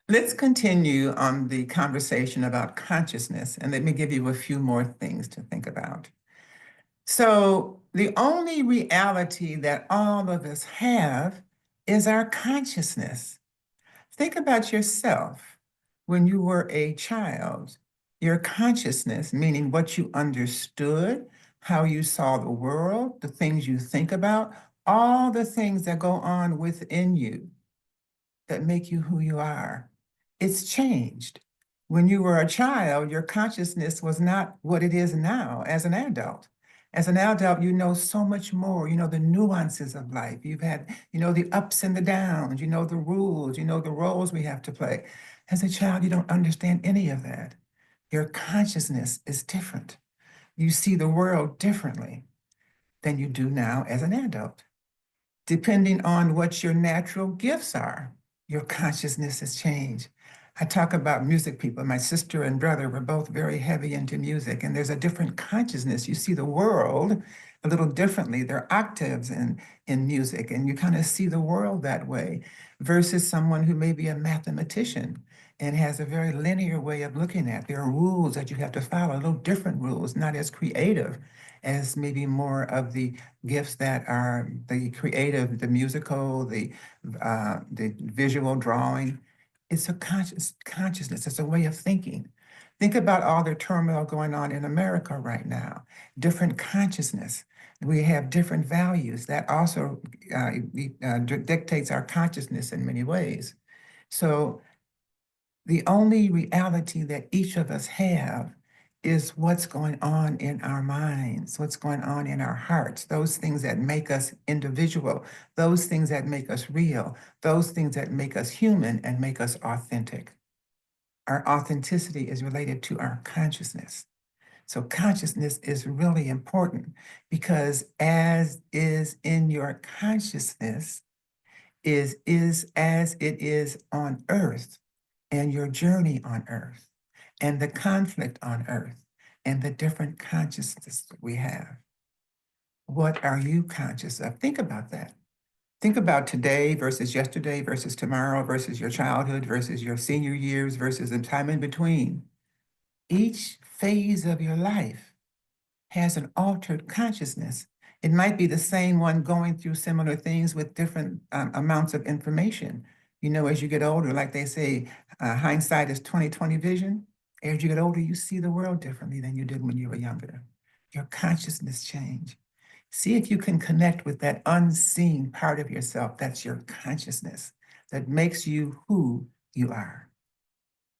Let's continue on the conversation about consciousness, and let me give you a few more things to think about. So, the only reality that all of us have is our consciousness. Think about yourself when you were a child. Your consciousness, meaning what you understood, how you saw the world, the things you think about, all the things that go on within you that make you who you are. It's changed. When you were a child, your consciousness was not what it is now as an adult. As an adult, you know so much more. You know the nuances of life. You've had, the ups and the downs, the rules, the roles we have to play. As a child, you don't understand any of that. Your consciousness is different. You see the world differently than you do now as an adult. Depending on what your natural gifts are, your consciousness has changed. I talk about music people. My sister and brother were both very heavy into music, and there's a different consciousness. You see the world a little differently. There are octaves in music, and you kind of see the world that way, versus someone who may be a mathematician and has a very linear way of looking at. There are rules that you have to follow, little different rules, not as creative as maybe more of the gifts that are the creative, the musical, the visual drawing. It's a consciousness. It's a way of thinking. Think about all the turmoil going on in America right now. Different consciousness. We have different values that also dictates our consciousness in many ways. So the only reality that each of us have is what's going on in our minds, what's going on in our hearts, those things that make us individual, those things that make us real, those things that make us human and make us authentic. Our authenticity is related to our consciousness. So consciousness is really important because as is in your consciousness is as it is on earth and your journey on earth and the conflict on earth and the different consciousness we have. What are you conscious of? Think about that. Think about today versus yesterday versus tomorrow versus your childhood versus your senior years versus the time in between. Each phase of your life has an altered consciousness. It might be the same one going through similar things with different amounts of information. As you get older, like they say, hindsight is 20/20 vision. As you get older, you see the world differently than you did when you were younger. Your consciousness change. See if you can connect with that unseen part of yourself. That's your consciousness that makes you who you are.